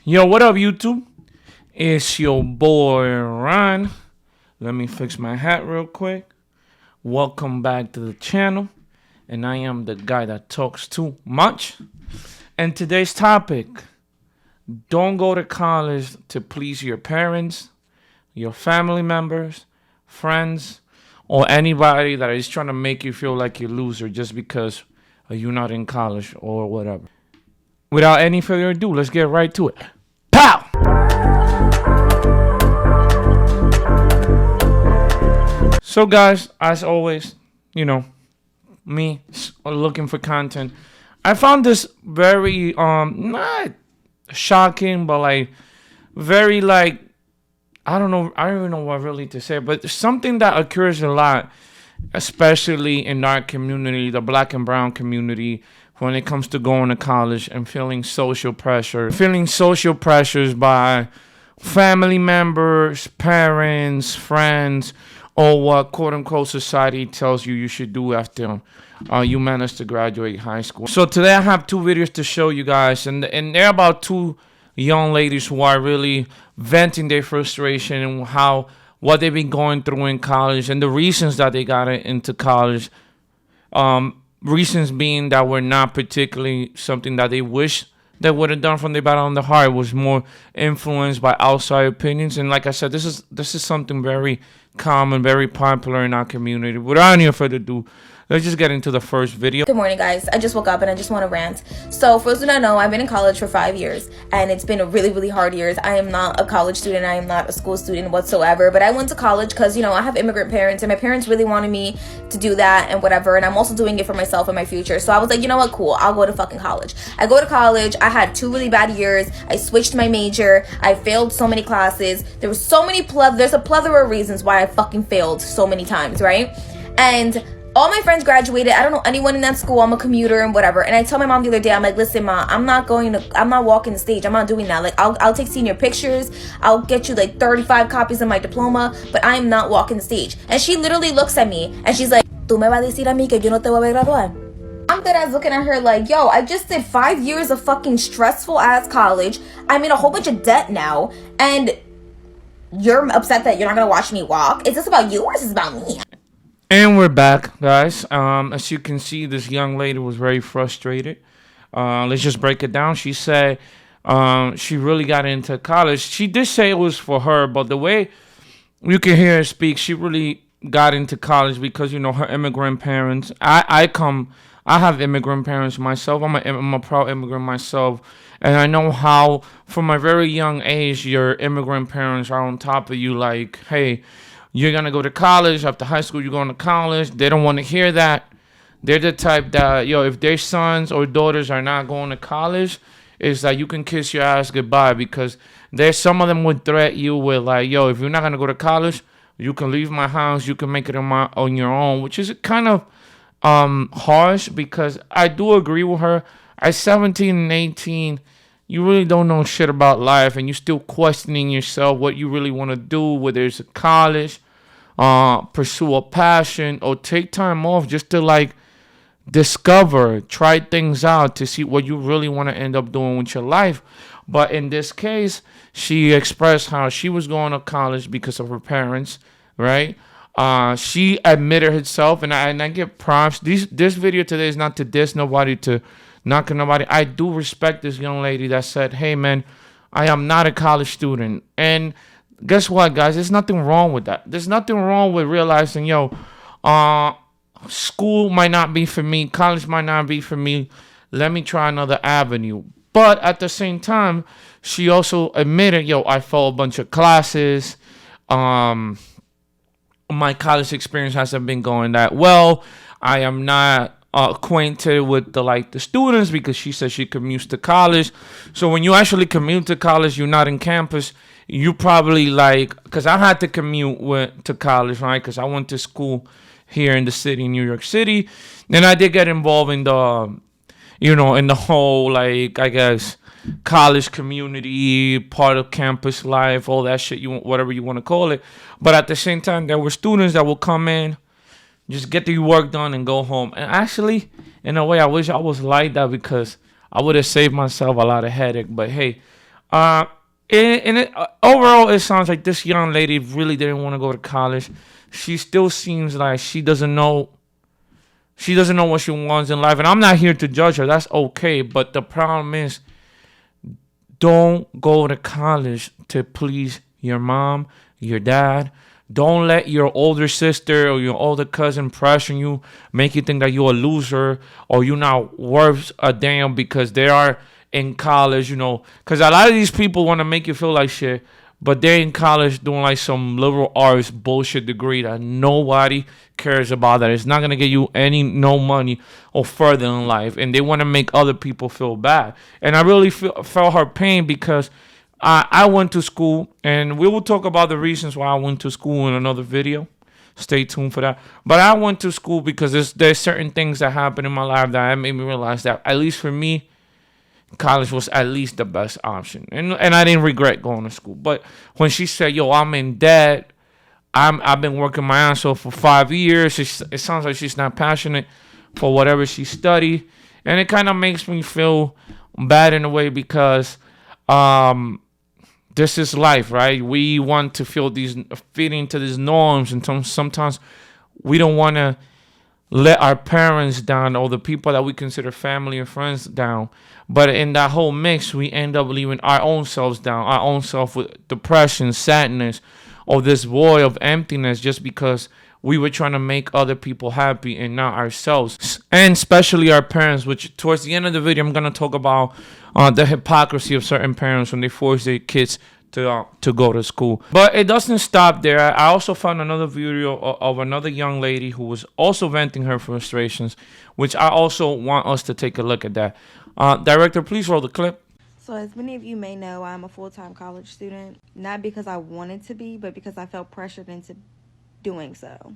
Yo, what up, YouTube? It's your boy Ron. Let me fix my hat real quick. Welcome back to the channel. And I am the guy that talks too much. And today's topic: don't go to college to please your parents, your family members, friends, or anybody that is trying to make you feel like you're a loser just because you're not in college or whatever. Without any further ado, let's get right to it. Pow! So guys, as always, me looking for content. I found this very not shocking, but very I don't even know what really to say, but something that occurs a lot, especially in our community, the black and brown community, when it comes to going to college and feeling social pressures by family members, parents, friends, or what quote-unquote society tells you should do after you manage to graduate high school. So today I have two videos to show you guys, and they're about two young ladies who are really venting their frustration and what they've been going through in college and the reasons that they got into college. Reasons being that were not particularly something that they wish they would have done from the bottom of the heart. It was more influenced by outside opinions. And like I said, this is something very common, very popular in our community. Without any further ado, let's just get into the first video. Good morning, guys. I just woke up and I just want to rant. So for those who don't know, I've been in college for 5 years and it's been a really, really hard years. I am not a college student. I am not a school student whatsoever, but I went to college because, I have immigrant parents and my parents really wanted me to do that and whatever. And I'm also doing it for myself and my future. So I was like, you know what? Cool. I'll go to fucking college. I go to college. I had 2 really bad years. I switched my major. I failed so many classes. There's a plethora of reasons why I fucking failed so many times, right? And all my friends graduated. I don't know anyone in that school. I'm a commuter and whatever. And I told my mom the other day, I'm like, listen, Ma, I'm not walking the stage. I'm not doing that. Like, I'll take senior pictures. I'll get you 35 copies of my diploma, but I am not walking the stage. And she literally looks at me and she's like, ¿Tú me vas a decir a mí que yo no te voy a graduar? I'm dead ass looking at her like, yo, I just did 5 years of fucking stressful ass college. I'm in a whole bunch of debt now. And you're upset that you're not going to watch me walk. Is this about you or is this about me? And we're back, guys. As you can see, this young lady was very frustrated. Let's just break it down. She said she really got into college. She did say it was for her, but the way you can hear her speak, she really got into college because, her immigrant parents. I have immigrant parents myself. I'm a proud immigrant myself. And I know how, from a very young age, your immigrant parents are on top of you like, hey, you're going to go to college. After high school, you're going to college. They don't want to hear that. They're the type that, if their sons or daughters are not going to college, it's like you can kiss your ass goodbye because some of them would threat you with if you're not going to go to college, you can leave my house. You can make it on your own, which is kind of harsh because I do agree with her. At 17 and 18, you really don't know shit about life and you're still questioning yourself what you really want to do, whether it's college, pursue a passion, or take time off just to discover, try things out to see what you really want to end up doing with your life. But in this case, she expressed how she was going to college because of her parents, right? She admitted herself, and I give props. This video today is not to diss nobody, to knock on nobody. I do respect this young lady that said, hey, man, I am not a college student. And guess what, guys? There's nothing wrong with that. There's nothing wrong with realizing, school might not be for me. College might not be for me. Let me try another avenue. But at the same time, she also admitted, I failed a bunch of classes. My college experience hasn't been going that well. I am not acquainted with the students because she said she commutes to college. So when you actually commute to college, you're not in campus. You probably because I had to commute to college, right? Because I went to school here in the city, New York City. Then I did get involved in the, in the whole I guess college community, part of campus life, all that shit, whatever you want to call it. But at the same time, there were students that would come in, just get the work done and go home. And actually, in a way, I wish I was like that because I would have saved myself a lot of headache. But hey, Uh, overall, it sounds like this young lady really didn't want to go to college. She still seems like she doesn't know. She doesn't know what she wants in life, and I'm not here to judge her. That's okay. But the problem is, don't go to college to please your mom, your dad. Don't let your older sister or your older cousin pressure you, make you think that you're a loser or you're not worth a damn because they are in college, Because a lot of these people want to make you feel like shit, but they're in college doing like some liberal arts bullshit degree that nobody cares about. That it's not gonna get you no money or further in life, and they want to make other people feel bad. And I really felt her pain because I went to school, and we will talk about the reasons why I went to school in another video. Stay tuned for that. But I went to school because there's certain things that happened in my life that made me realize that, at least for me, college was at least the best option. And I didn't regret going to school. But when she said, yo, I'm in debt, I've been working my ass off for 5 years, it sounds like she's not passionate for whatever she studied. And it kind of makes me feel bad in a way because this is life, right? We want to fit into these norms, and sometimes we don't want to let our parents down or the people that we consider family or friends down. But in that whole mix, we end up leaving our own selves down, our own self with depression, sadness, or this void of emptiness just because we were trying to make other people happy and not ourselves. And especially our parents, which towards the end of the video, I'm going to talk about the hypocrisy of certain parents when they force their kids to go to school. But it doesn't stop there. I also found another video of another young lady who was also venting her frustrations, which I also want us to take a look at that. Director, please roll the clip. So as many of you may know, I'm a full-time college student, not because I wanted to be, but because I felt pressured into doing so.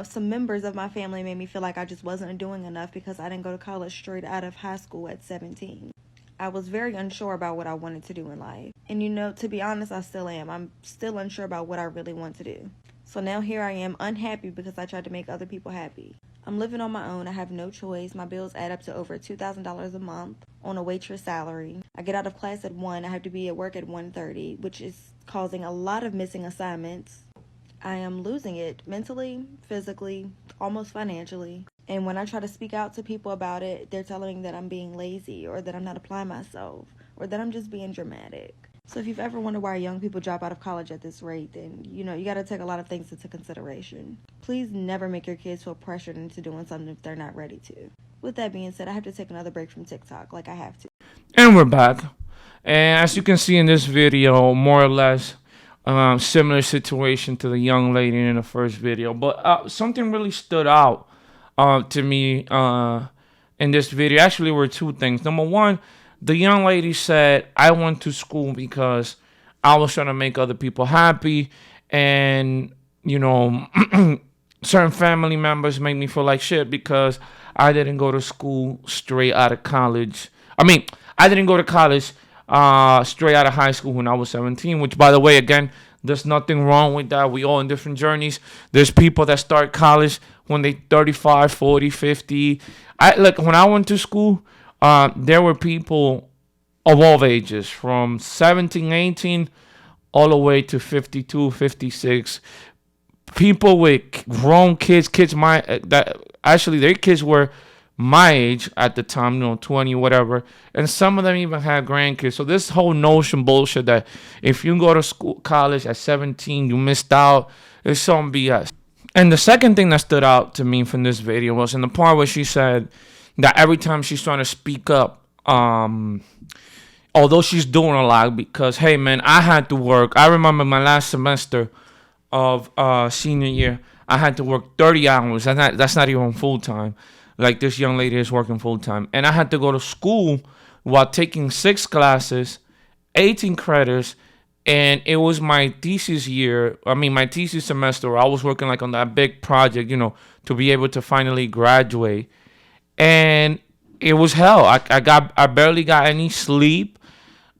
Some members of my family made me feel like I just wasn't doing enough because I didn't go to college straight out of high school at 17. I was very unsure about what I wanted to do in life. And to be honest, I still am. I'm still unsure about what I really want to do. So now here I am, unhappy because I tried to make other people happy. I'm living on my own. I have no choice. My bills add up to over $2,000 a month on a waitress salary. I get out of class at 1. I have to be at work at 1:30, which is causing a lot of missing assignments. I am losing it mentally, physically, almost financially. And when I try to speak out to people about it, they're telling me that I'm being lazy or that I'm not applying myself or that I'm just being dramatic. So if you've ever wondered why young people drop out of college at this rate, then, you got to take a lot of things into consideration. Please never make your kids feel pressured into doing something if they're not ready to. With that being said, I have to take another break from TikTok, like I have to. And we're back. And as you can see in this video, more or less, similar situation to the young lady in the first video. But something really stood out to me in this video. Actually, were two things. Number one, the young lady said, I went to school because I was trying to make other people happy. And, certain family members make me feel like shit because I didn't go to school straight out of college. I didn't go to college straight out of high school when I was 17, which, by the way, again, there's nothing wrong with that. We all in different journeys. There's people that start college when they 35, 40, 50. When I went to school, there were people of all ages, from 17, 18, all the way to 52, 56. People with grown kids their kids were my age at the time, 20, whatever. And some of them even had grandkids. So this whole notion bullshit that if you go to college at 17, you missed out, is some BS. And the second thing that stood out to me from this video was in the part where she said that every time she's trying to speak up, although she's doing a lot, because, hey, man, I had to work. I remember my last semester of senior year, I had to work 30 hours. That's not even full-time. Like this young lady is working full-time. And I had to go to school while taking 6 classes, 18 credits, and it was my thesis year. My thesis semester where I was working on that big project, to be able to finally graduate. And it was hell. I barely got any sleep.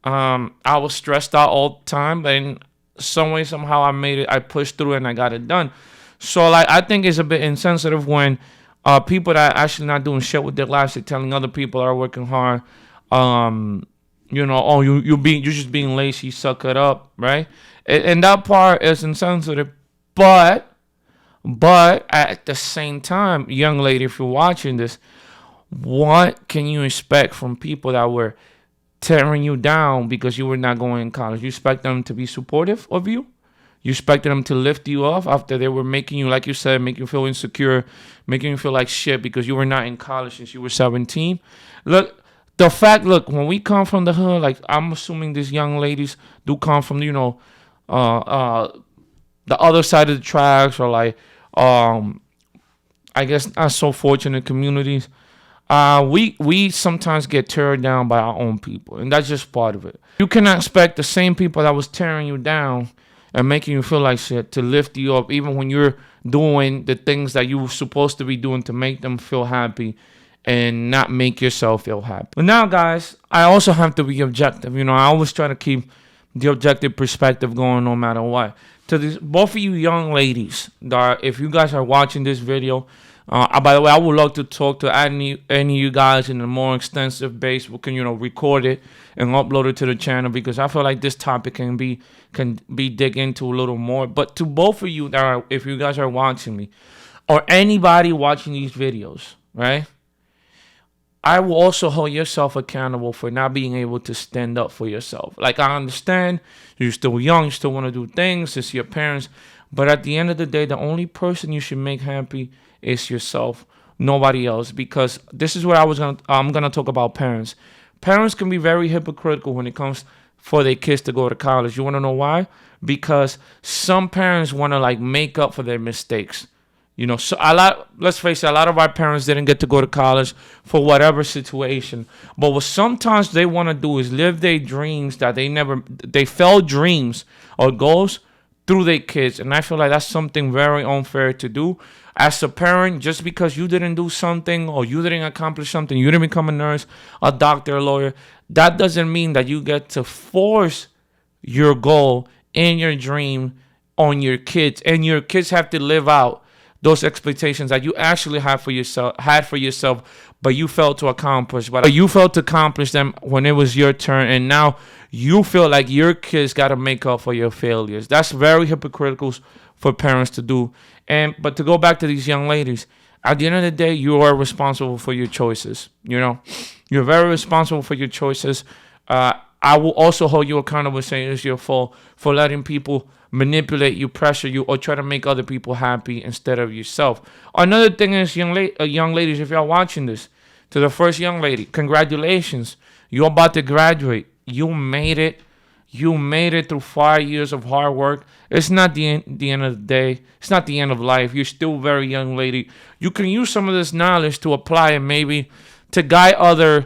I was stressed out all the time, but in some way, somehow I made it. I pushed through and I got it done. So I think it's a bit insensitive when people that are actually not doing shit with their lives, they're telling other people that are working hard, oh, you're just being lazy, suck it up, right? And that part is insensitive, but at the same time, young lady, if you're watching this, what can you expect from people that were tearing you down because you were not going to college? You expect them to be supportive of you? You expected them to lift you up after they were making you, like you said, making you feel insecure, making you feel like shit because you were not in college since you were 17. Look, when we come from the hood, like I'm assuming these young ladies do come from, the other side of the tracks, or like, I guess not so fortunate communities. We sometimes get teared down by our own people, and that's just part of it. You cannot expect the same people that was tearing you down and making you feel like shit to lift you up, even when you're doing the things that you were supposed to be doing to make them feel happy and not make yourself feel happy. But now, guys, I also have to be objective. I always try to keep the objective perspective going no matter what. To both of you young ladies, if you guys are watching this video, by the way, I would love to talk to any of you guys in a more extensive base. We can record it and upload it to the channel, because I feel like this topic can be dig into a little more. But to both of you if you guys are watching me, or anybody watching these videos, right? I will also hold yourself accountable for not being able to stand up for yourself. Like, I understand you're still young, you still want to do things, it's your parents, but at the end of the day, the only person you should make happy is yourself, nobody else. Because this is where I'm gonna talk about parents. Parents can be very hypocritical when it comes for their kids to go to college. You want to know why? Because some parents want to like make up for their mistakes. So let's face it, a lot of our parents didn't get to go to college for whatever situation. But what sometimes they want to do is live their dreams that they failed dreams or goals through their kids. And I feel like that's something very unfair to do. As a parent, just because you didn't do something or you didn't accomplish something, you didn't become a nurse, a doctor, a lawyer, that doesn't mean that you get to force your goal and your dream on your kids. And your kids have to live out those expectations that you actually had for yourself, but you failed to accomplish. But you failed to accomplish them when it was your turn, and now you feel like your kids got to make up for your failures. That's very hypocritical for parents to do. But to go back to these young ladies, at the end of the day, you are responsible for your choices. You're very responsible for your choices. I will also hold you accountable, saying it's your fault for letting people manipulate you, pressure you, or try to make other people happy instead of yourself. Another thing is, young ladies, if y'all watching this, to the first young lady, congratulations. You're about to graduate. You made it. You made it through 5 years of hard work. It's not the end of the day. It's not the end of life. You're still a very young lady. You can use some of this knowledge to apply and maybe to guide others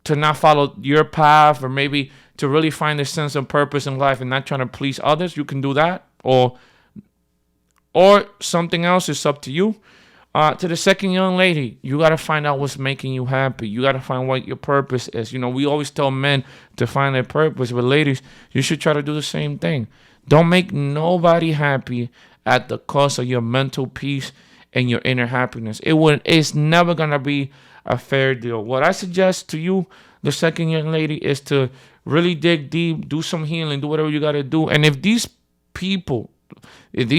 to not follow your path, or maybe to really find a sense of purpose in life and not trying to please others. You can do that, or something else. Is up to you. To the second young lady, you got to find out what's making you happy. You got to find what your purpose is. We always tell men to find their purpose, but ladies, you should try to do the same thing. Don't make nobody happy at the cost of your mental peace and your inner happiness. It's never going to be a fair deal. What I suggest to you, the second young lady, is to really dig deep, do some healing, do whatever you got to do. And if these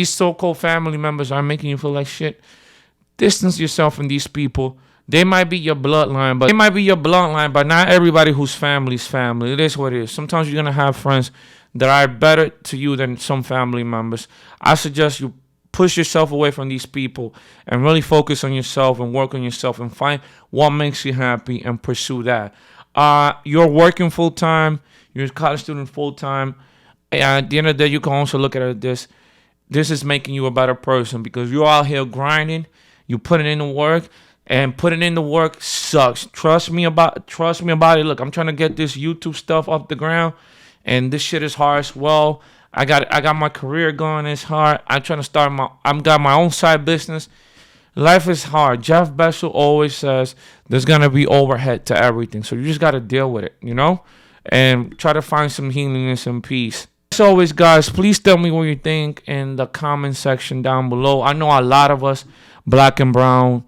so-called family members are making you feel like shit, distance yourself from these people. They might be your bloodline, but not everybody whose family is family. It is what it is. Sometimes you're going to have friends that are better to you than some family members. I suggest you push yourself away from these people and really focus on yourself and work on yourself and find what makes you happy and pursue that. You're working full-time. You're a college student full-time. And at the end of the day, you can also look at it as this is making you a better person, because you're out here grinding. You putting in the work, and putting in the work sucks. Trust me about it. Look, I'm trying to get this YouTube stuff off the ground, and this shit is hard as well. I got my career going. It's hard. I'm trying to start I've got my own side business. Life is hard. Jeff Bezos always says there's gonna be overhead to everything, so you just gotta deal with it, and try to find some healing and some peace. As always, guys, please tell me what you think in the comment section down below. I know a lot of us, black and brown,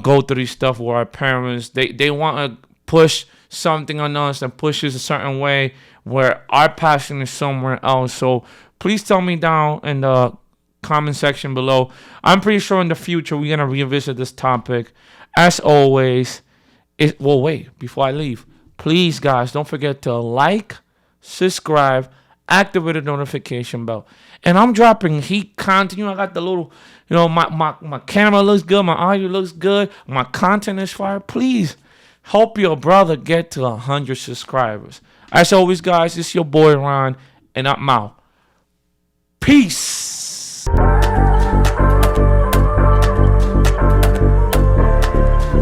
go through this stuff where our parents they want to push something on us that pushes a certain way where our passion is somewhere else. So please tell me down in the comment section below. I'm pretty sure in the future we're gonna revisit this topic. As always, well, wait, before I leave, please guys, don't forget to like, subscribe, activate the notification bell. And I'm dropping heat content. I got the little, my camera looks good, my audio looks good, my content is fire. Please help your brother get to 100 subscribers. As always, guys, it's your boy Ron, and I'm out. Peace.